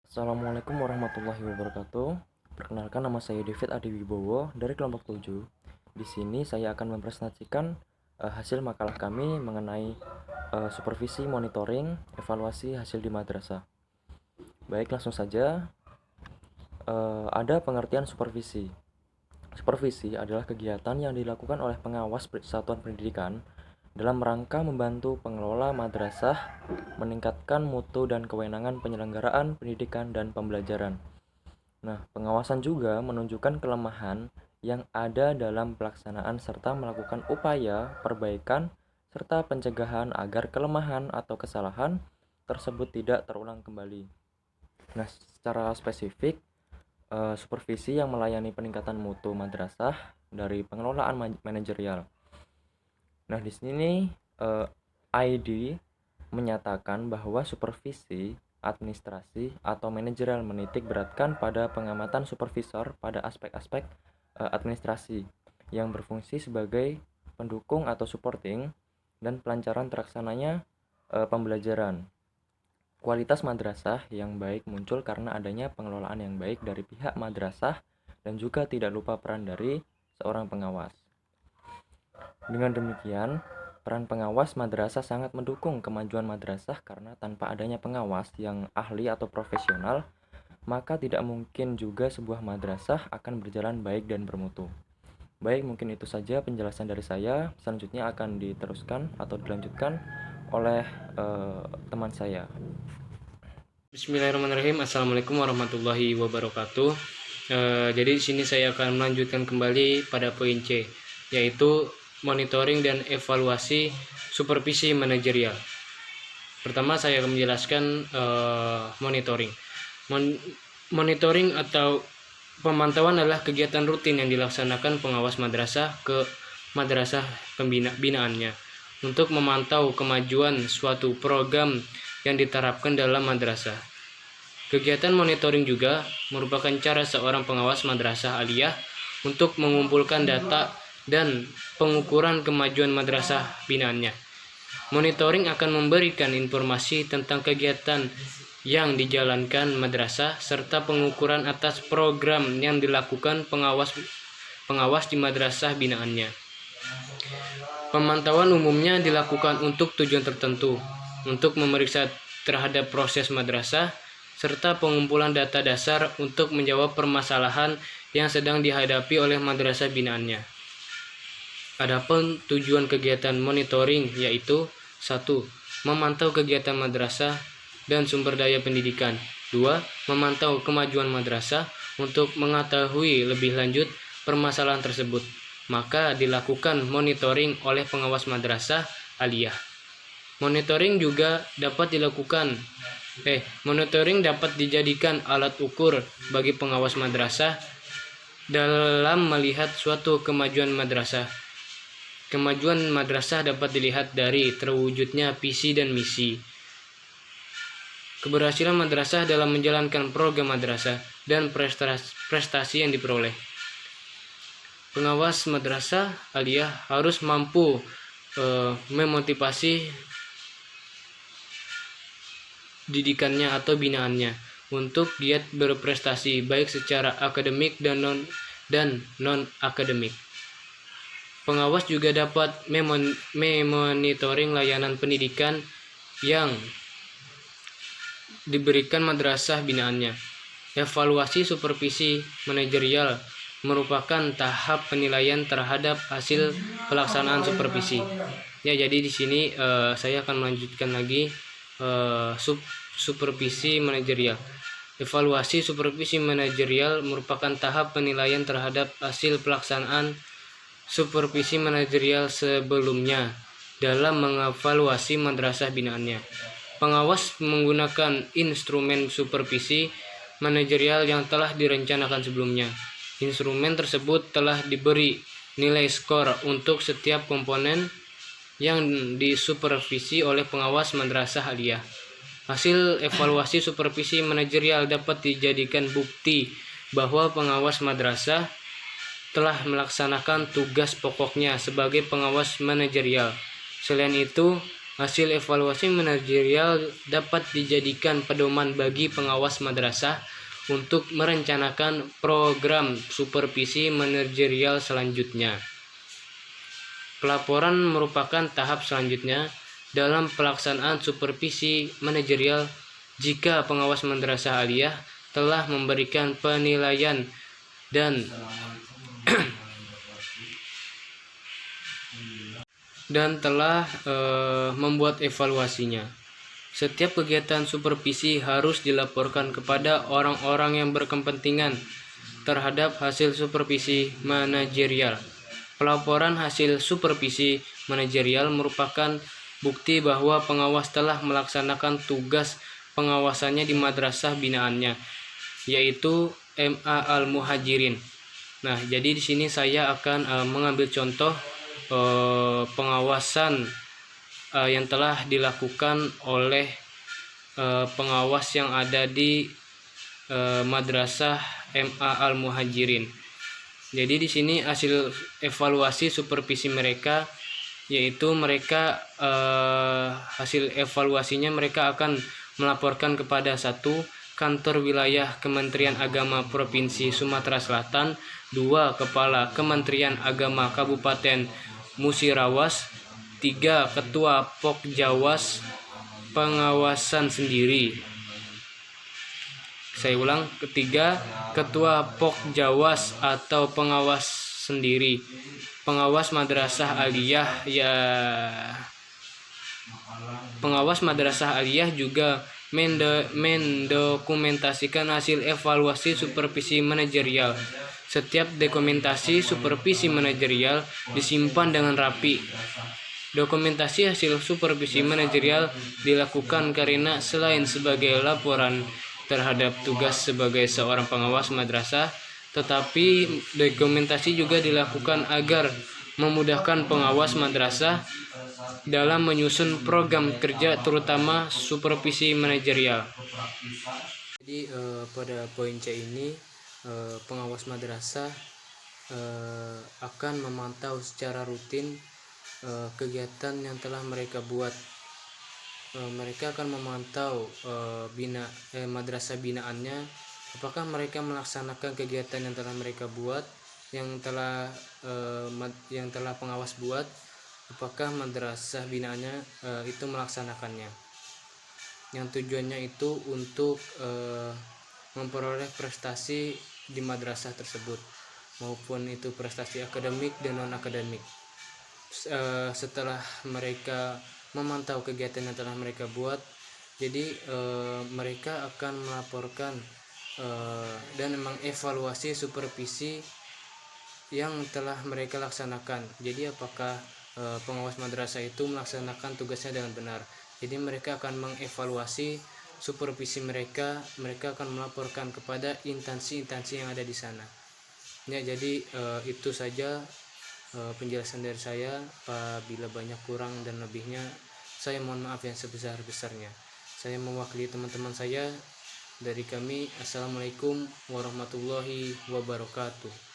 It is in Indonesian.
Assalamualaikum warahmatullahi wabarakatuh. Perkenalkan, nama saya David Adi Wibowo dari kelompok 7. Di sini saya akan mempresentasikan hasil makalah kami mengenai supervisi, monitoring, evaluasi hasil di madrasah. Baik, langsung saja. Ada pengertian supervisi. Supervisi adalah kegiatan yang dilakukan oleh pengawas satuan pendidikan dalam rangka membantu pengelola madrasah meningkatkan mutu dan kewenangan penyelenggaraan pendidikan dan pembelajaran. Nah, pengawasan juga menunjukkan kelemahan yang ada dalam pelaksanaan serta melakukan upaya perbaikan serta pencegahan agar kelemahan atau kesalahan tersebut tidak terulang kembali. Nah, secara spesifik, supervisi yang melayani peningkatan mutu madrasah dari pengelolaan manajerial. Nah, di sini ID menyatakan bahwa supervisi administrasi atau manajerial menitik beratkan pada pengamatan supervisor pada aspek-aspek administrasi yang berfungsi sebagai pendukung atau supporting dan pelancaran terlaksananya pembelajaran. Kualitas madrasah yang baik muncul karena adanya pengelolaan yang baik dari pihak madrasah dan juga tidak lupa peran dari seorang pengawas. Dengan demikian, peran pengawas madrasah sangat mendukung kemajuan madrasah karena tanpa adanya pengawas yang ahli atau profesional, maka tidak mungkin juga sebuah madrasah akan berjalan baik dan bermutu. Baik, mungkin itu saja penjelasan dari saya. Selanjutnya akan diteruskan atau dilanjutkan oleh teman saya. Bismillahirrahmanirrahim. Assalamualaikum warahmatullahi wabarakatuh. Jadi di sini saya akan melanjutkan kembali pada poin C, yaitu monitoring dan evaluasi supervisi manajerial. Pertama saya akan menjelaskan monitoring. Monitoring atau pemantauan adalah kegiatan rutin yang dilaksanakan pengawas madrasah ke madrasah pembinaannya untuk memantau kemajuan suatu program yang diterapkan dalam madrasah. Kegiatan monitoring juga merupakan cara seorang pengawas madrasah aliyah untuk mengumpulkan data dan pengukuran kemajuan madrasah binaannya. Monitoring akan memberikan informasi tentang kegiatan yang dijalankan madrasah serta pengukuran atas program yang dilakukan pengawas di madrasah binaannya. Pemantauan umumnya dilakukan untuk tujuan tertentu, untuk memeriksa terhadap proses madrasah, serta pengumpulan data dasar untuk menjawab permasalahan yang sedang dihadapi oleh madrasah binaannya. Adapun tujuan kegiatan monitoring yaitu 1. Memantau kegiatan madrasah dan sumber daya pendidikan. 2. Memantau kemajuan madrasah untuk mengetahui lebih lanjut permasalahan tersebut. Maka dilakukan monitoring oleh pengawas madrasah aliyah. Monitoring dapat dijadikan alat ukur bagi pengawas madrasah dalam melihat suatu kemajuan madrasah. Kemajuan madrasah dapat dilihat dari terwujudnya visi dan misi, keberhasilan madrasah dalam menjalankan program madrasah, dan prestasi yang diperoleh. Pengawas madrasah aliyah harus mampu memotivasi didikannya atau binaannya untuk giat berprestasi baik secara akademik dan non akademik. Pengawas juga dapat memonitoring layanan pendidikan yang diberikan madrasah binaannya. Evaluasi supervisi manajerial merupakan tahap penilaian terhadap hasil pelaksanaan supervisi. Ya, jadi di sini saya akan melanjutkan lagi supervisi manajerial. Evaluasi supervisi manajerial merupakan tahap penilaian terhadap hasil pelaksanaan supervisi manajerial sebelumnya dalam mengevaluasi madrasah binaannya. Pengawas menggunakan instrumen supervisi manajerial yang telah direncanakan sebelumnya. Instrumen tersebut telah diberi nilai skor untuk setiap komponen yang disupervisi oleh pengawas madrasah aliyah. Hasil evaluasi supervisi manajerial dapat dijadikan bukti bahwa pengawas madrasah telah melaksanakan tugas pokoknya sebagai pengawas manajerial. Selain itu, Hasil evaluasi manajerial dapat dijadikan pedoman bagi pengawas madrasah untuk merencanakan program supervisi manajerial selanjutnya. Pelaporan merupakan tahap selanjutnya dalam pelaksanaan supervisi manajerial jika pengawas madrasah aliyah telah memberikan penilaian dan telah membuat evaluasinya. Setiap kegiatan supervisi harus dilaporkan kepada orang-orang yang berkepentingan terhadap hasil supervisi manajerial. Pelaporan hasil supervisi manajerial merupakan bukti bahwa pengawas telah melaksanakan tugas pengawasannya di madrasah binaannya, yaitu MA Al-Muhajirin. Nah, jadi di sini saya akan mengambil contoh pengawasan yang telah dilakukan oleh pengawas yang ada di madrasah MA Al-Muhajirin. Jadi di sini hasil evaluasi supervisi mereka, yaitu mereka hasil evaluasinya mereka akan melaporkan kepada 1. Kantor Wilayah Kementerian Agama Provinsi Sumatera Selatan, 2. Kepala Kementerian Agama Kabupaten Musirawas, 3. Ketua Pokjawas pengawasan sendiri. Saya ulang, 3. Ketua Pokjawas atau pengawas sendiri. Pengawas madrasah aliyah Pengawas madrasah aliyah juga mendokumentasikan hasil evaluasi supervisi manajerial. Setiap dokumentasi supervisi manajerial disimpan dengan rapi. Dokumentasi hasil supervisi manajerial dilakukan karena selain sebagai laporan terhadap tugas sebagai seorang pengawas madrasah, tetapi dokumentasi juga dilakukan agar memudahkan pengawas madrasah dalam menyusun program kerja, terutama supervisi manajerial. Jadi pada poin C ini pengawas madrasah akan memantau secara rutin kegiatan yang telah mereka buat. Mereka akan memantau madrasah binaannya, apakah mereka melaksanakan kegiatan yang telah mereka buat, yang telah pengawas buat, apakah madrasah binaannya itu melaksanakannya. Yang tujuannya itu untuk memperoleh prestasi di madrasah tersebut, maupun itu prestasi akademik dan non akademik. Setelah mereka memantau kegiatan yang telah mereka buat, jadi mereka akan melaporkan dan mengevaluasi supervisi yang telah mereka laksanakan. Jadi apakah pengawas madrasah itu melaksanakan tugasnya dengan benar. Jadi mereka akan mengevaluasi supervisi mereka akan melaporkan kepada instansi-instansi yang ada di sana. Ya, jadi itu saja penjelasan dari saya. Apabila banyak kurang dan lebihnya, saya mohon maaf yang sebesar-besarnya. Saya mewakili teman-teman saya. Dari kami, assalamualaikum warahmatullahi wabarakatuh.